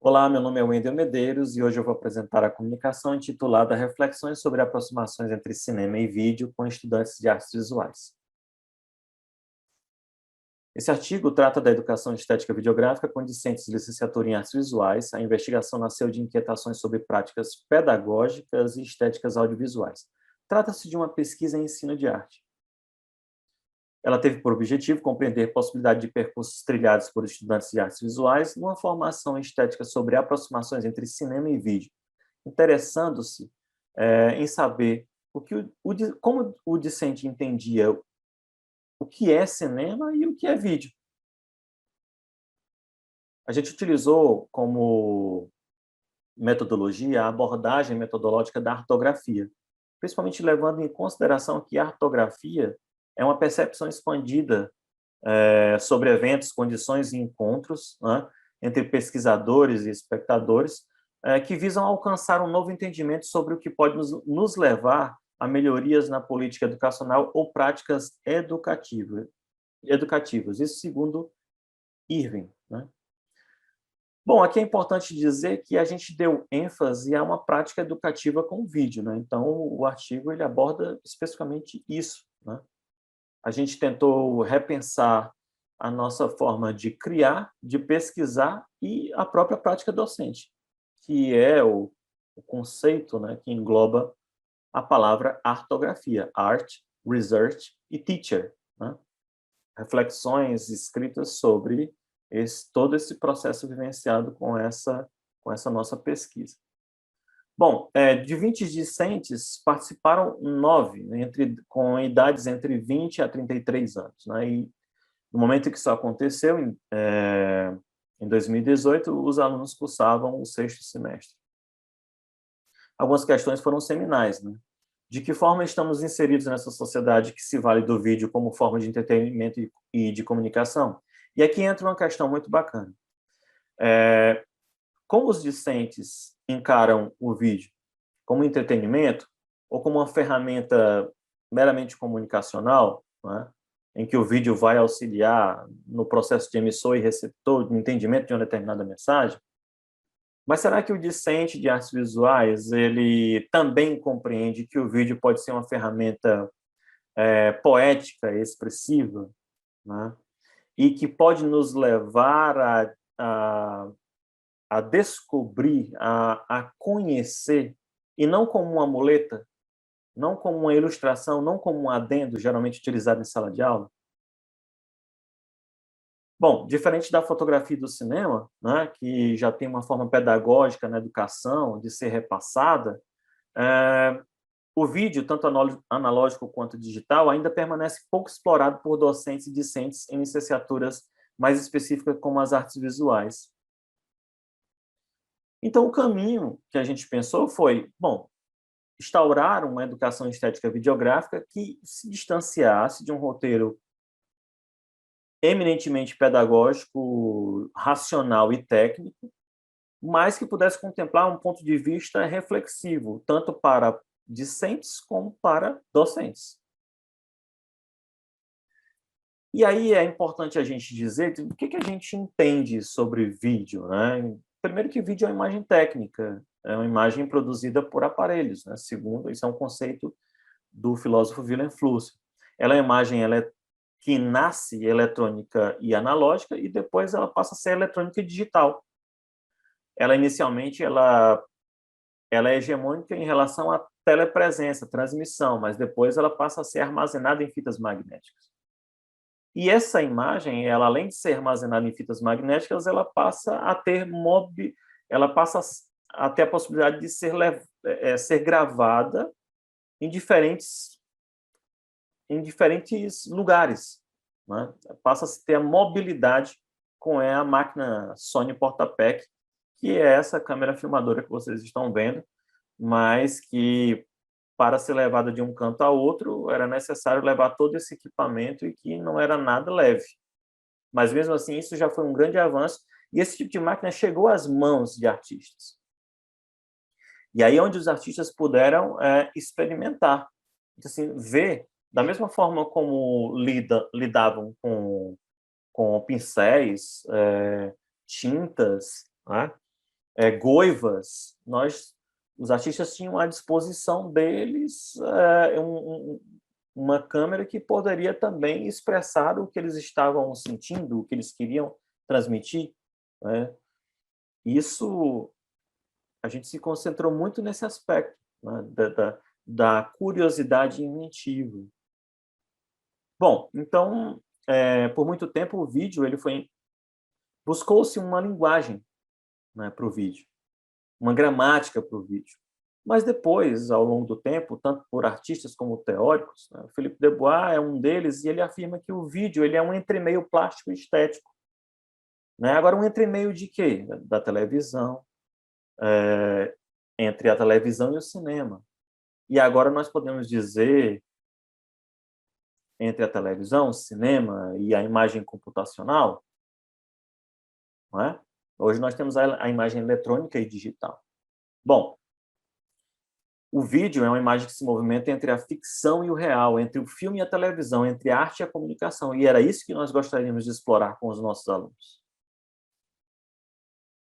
Olá, meu nome é Wendel Medeiros e hoje eu vou apresentar a comunicação intitulada Reflexões sobre aproximações entre cinema e vídeo com estudantes de artes visuais. Esse artigo trata da educação estética videográfica com discentes de licenciatura em artes visuais. A investigação nasceu de inquietações sobre práticas pedagógicas e estéticas audiovisuais. Trata-se de uma pesquisa em ensino de arte. Ela teve por objetivo compreender a possibilidade de percursos trilhados por estudantes de artes visuais numa formação estética sobre aproximações entre cinema e vídeo, interessando-se em saber como o discente entendia o que é cinema e o que é vídeo. A gente utilizou como metodologia a abordagem metodológica da artografia, principalmente levando em consideração que a artografia é uma percepção expandida sobre eventos, condições e encontros, né, entre pesquisadores e espectadores, que visam alcançar um novo entendimento sobre o que pode nos levar a melhorias na política educacional ou práticas educativas. Isso segundo Irving, né? Bom, aqui é importante dizer que a gente deu ênfase a uma prática educativa com vídeo, né? Então, o artigo ele aborda especificamente isso, né? A gente tentou repensar a nossa forma de criar, de pesquisar e a própria prática docente, que é o conceito, né, que engloba a palavra artografia, art, research e teacher, né? Reflexões escritas sobre todo esse processo vivenciado com essa nossa pesquisa. Bom, de 20 discentes, participaram 9, né, com idades entre 20 a 33 anos. Né, e no momento em que isso aconteceu, em 2018, os alunos cursavam o sexto semestre. Algumas questões foram seminais. Né? De que forma estamos inseridos nessa sociedade que se vale do vídeo como forma de entretenimento e de comunicação? E aqui entra uma questão muito bacana. Como os discentes encaram o vídeo? Como entretenimento ou como uma ferramenta meramente comunicacional, né, em que o vídeo vai auxiliar no processo de emissor e receptor, no entendimento de uma determinada mensagem? Mas será que o discente de artes visuais ele também compreende que o vídeo pode ser uma ferramenta poética, expressiva, né, e que pode nos levar a descobrir, a conhecer, e não como uma muleta, não como uma ilustração, não como um adendo, geralmente utilizado em sala de aula? Bom, diferente da fotografia e do cinema, né, que já tem uma forma pedagógica na educação de ser repassada, eh, o vídeo, tanto analógico quanto digital, ainda permanece pouco explorado por docentes e discentes em licenciaturas mais específicas como as artes visuais. Então, o caminho que a gente pensou foi, bom, instaurar uma educação estética videográfica que se distanciasse de um roteiro eminentemente pedagógico, racional e técnico, mas que pudesse contemplar um ponto de vista reflexivo, tanto para discentes como para docentes. E aí é importante a gente dizer o que a gente entende sobre vídeo, né? Primeiro que vídeo é uma imagem técnica, é uma imagem produzida por aparelhos, né? Segundo, isso é um conceito do filósofo Willem Flusser. Ela é uma imagem que nasce eletrônica e analógica e depois ela passa a ser eletrônica e digital. Ela inicialmente ela é hegemônica em relação à telepresença, transmissão, mas depois ela passa a ser armazenada em fitas magnéticas. E essa imagem, ela além de ser armazenada em fitas magnéticas, ela passa a ter ela passa a ter a possibilidade de ser gravada em diferentes lugares, né? Passa a ter a mobilidade com a máquina Sony Portapack, que é essa câmera filmadora que vocês estão vendo, mas que para ser levada de um canto a outro era necessário levar todo esse equipamento e que não era nada leve. Mas mesmo assim isso já foi um grande avanço e esse tipo de máquina chegou às mãos de artistas. E aí é onde os artistas puderam experimentar, então, assim, ver da mesma forma como lidavam com pincéis, tintas, né? goivas, os artistas tinham à disposição deles uma câmera que poderia também expressar o que eles estavam sentindo, o que eles queriam transmitir, né? Isso, a gente se concentrou muito nesse aspecto, né, da curiosidade inventiva. Bom, então, por muito tempo o vídeo buscou-se uma linguagem, né, para o vídeo, uma gramática para o vídeo. Mas depois, ao longo do tempo, tanto por artistas como teóricos, né, Philippe Dubois é um deles, e ele afirma que o vídeo ele é um entremeio plástico e estético. Né? Agora, um entremeio de quê? Da televisão, entre a televisão e o cinema. E agora nós podemos dizer entre a televisão, o cinema e a imagem computacional, não é? Hoje nós temos a imagem eletrônica e digital. Bom, o vídeo é uma imagem que se movimenta entre a ficção e o real, entre o filme e a televisão, entre a arte e a comunicação. E era isso que nós gostaríamos de explorar com os nossos alunos.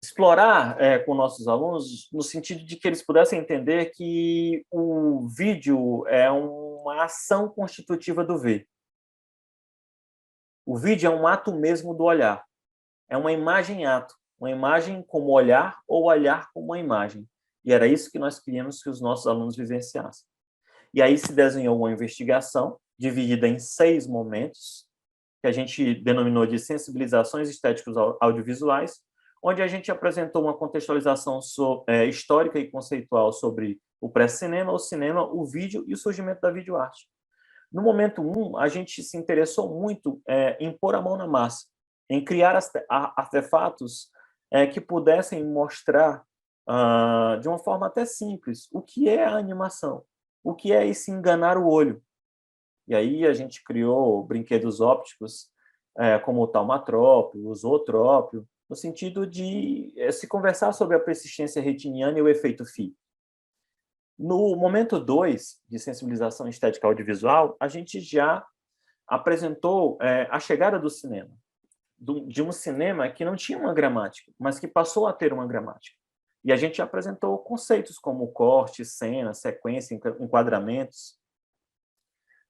Explorar com nossos alunos no sentido de que eles pudessem entender que o vídeo é uma ação constitutiva do ver. O vídeo é um ato mesmo do olhar. É uma imagem-ato. Uma imagem como olhar ou olhar como uma imagem. E era isso que nós queríamos que os nossos alunos vivenciassem. E aí se desenhou uma investigação dividida em 6 momentos, que a gente denominou de sensibilizações estéticas audiovisuais, onde a gente apresentou uma contextualização histórica e conceitual sobre o pré-cinema, o cinema, o vídeo e o surgimento da videoarte. No momento 1, a gente se interessou muito em pôr a mão na massa, em criar artefatos que pudessem mostrar, de uma forma até simples, o que é a animação, o que é esse enganar o olho. E aí a gente criou brinquedos ópticos, como o taumatrópio, o zootrópio, no sentido de se conversar sobre a persistência retiniana e o efeito Phi. No momento 2, de sensibilização estética audiovisual, a gente já apresentou a chegada do cinema, de um cinema que não tinha uma gramática, mas que passou a ter uma gramática. E a gente apresentou conceitos como corte, cena, sequência, enquadramentos,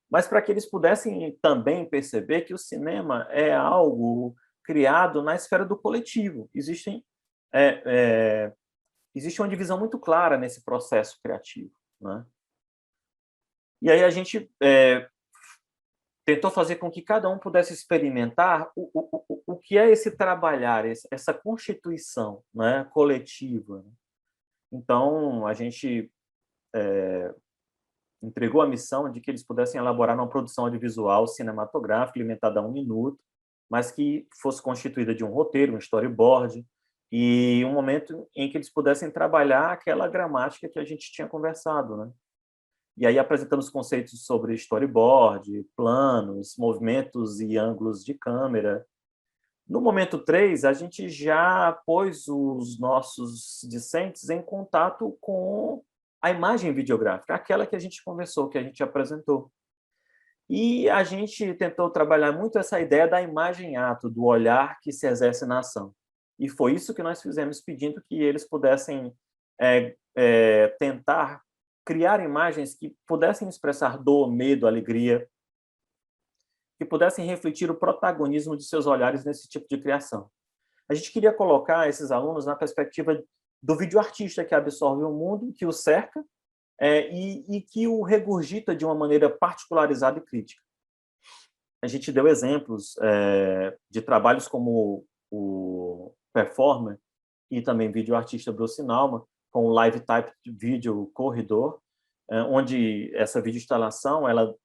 mas para que eles pudessem também perceber que o cinema é algo criado na esfera do coletivo. Existe uma divisão muito clara nesse processo criativo, né? E aí a gente tentou fazer com que cada um pudesse experimentar o que é esse trabalhar, essa constituição, né, coletiva. Então, a gente entregou a missão de que eles pudessem elaborar uma produção audiovisual cinematográfica limitada a 1 minuto, mas que fosse constituída de um roteiro, um storyboard, e um momento em que eles pudessem trabalhar aquela gramática que a gente tinha conversado, né? E aí apresentamos conceitos sobre storyboard, planos, movimentos e ângulos de câmera. No momento 3, a gente já pôs os nossos discentes em contato com a imagem videográfica, aquela que a gente conversou, que a gente apresentou. E a gente tentou trabalhar muito essa ideia da imagem-ato, do olhar que se exerce na ação. E foi isso que nós fizemos, pedindo que eles pudessem tentar criar imagens que pudessem expressar dor, medo, alegria, que pudessem refletir o protagonismo de seus olhares nesse tipo de criação. A gente queria colocar esses alunos na perspectiva do videoartista que absorve o mundo, que o cerca, e que o regurgita de uma maneira particularizada e crítica. A gente deu exemplos de trabalhos como o Performer e também videoartista Bruce Nauman, com o Live Type Video Corridor, onde essa videoinstalação, ela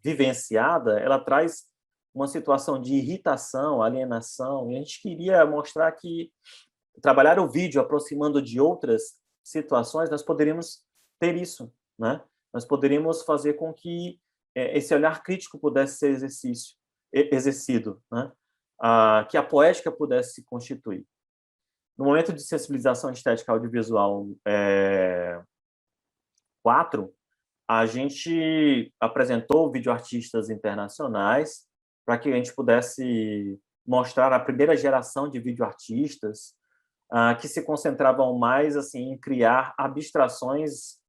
vivenciada, ela traz uma situação de irritação, alienação, e a gente queria mostrar que trabalhar o vídeo aproximando de outras situações, nós poderíamos ter isso, né? Nós poderíamos fazer com que esse olhar crítico pudesse ser exercido, né? Que a poética pudesse se constituir. No momento de sensibilização estética audiovisual 4, a gente apresentou videoartistas internacionais para que a gente pudesse mostrar a primeira geração de videoartistas, que se concentravam mais assim, em criar abstrações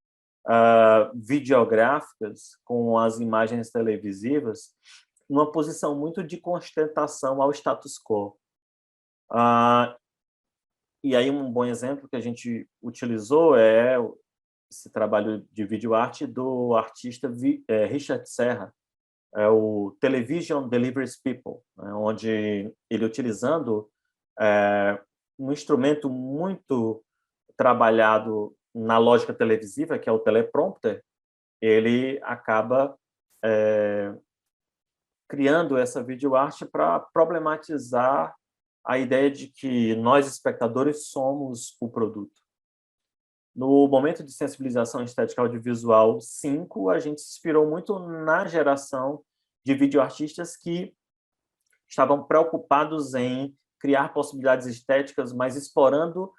videográficas com as imagens televisivas, numa posição muito de constatação ao status quo. E aí um bom exemplo que a gente utilizou é esse trabalho de videoarte do artista Richard Serra, é o Television Delivers People, né, onde ele, utilizando um instrumento muito trabalhado na lógica televisiva, que é o teleprompter, ele acaba criando essa videoarte para problematizar a ideia de que nós, espectadores, somos o produto. No momento de sensibilização estética audiovisual 5, a gente se inspirou muito na geração de videoartistas que estavam preocupados em criar possibilidades estéticas, mas explorando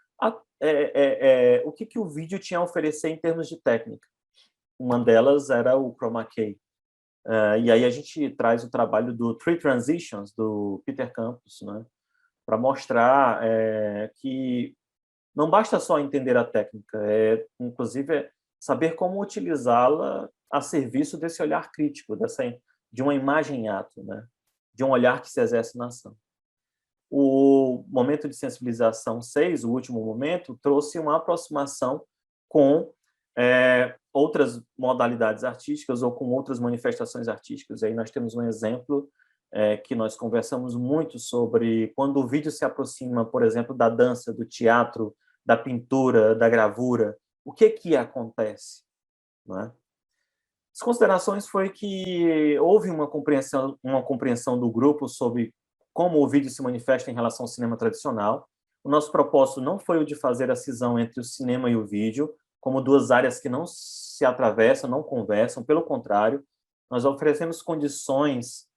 o que o vídeo tinha a oferecer em termos de técnica. Uma delas era o chroma key. E aí a gente traz o trabalho do Three Transitions, do Peter Campos, né, para mostrar que não basta só entender a técnica, inclusive saber como utilizá-la a serviço desse olhar crítico, de uma imagem em ato, né, de um olhar que se exerce na ação. O momento de sensibilização 6, o último momento, trouxe uma aproximação com outras modalidades artísticas ou com outras manifestações artísticas. Aí nós temos um exemplo que nós conversamos muito sobre quando o vídeo se aproxima, por exemplo, da dança, do teatro, da pintura, da gravura, o que acontece? Não é? As considerações foi que houve uma compreensão do grupo sobre como o vídeo se manifesta em relação ao cinema tradicional. O nosso propósito não foi o de fazer a cisão entre o cinema e o vídeo, como duas áreas que não se atravessam, não conversam, pelo contrário, nós oferecemos condições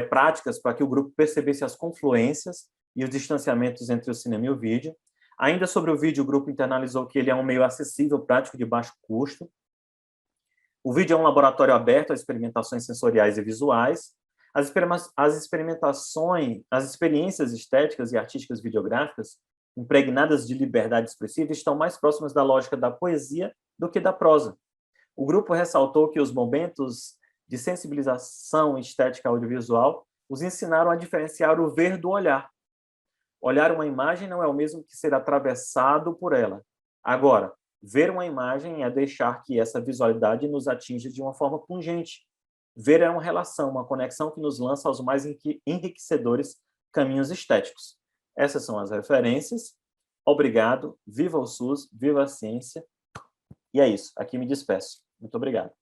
práticas para que o grupo percebesse as confluências e os distanciamentos entre o cinema e o vídeo. Ainda sobre o vídeo, o grupo internalizou que ele é um meio acessível, prático, de baixo custo. O vídeo é um laboratório aberto a experimentações sensoriais e visuais. As experiências estéticas e artísticas videográficas, impregnadas de liberdade expressiva, estão mais próximas da lógica da poesia do que da prosa. O grupo ressaltou que os momentos de sensibilização estética audiovisual os ensinaram a diferenciar o ver do olhar. Olhar uma imagem não é o mesmo que ser atravessado por ela. Agora, ver uma imagem é deixar que essa visualidade nos atinja de uma forma pungente. Ver é uma relação, uma conexão que nos lança aos mais enriquecedores caminhos estéticos. Essas são as referências. Obrigado. Viva o SUS, viva a ciência. E é isso. Aqui me despeço. Muito obrigado.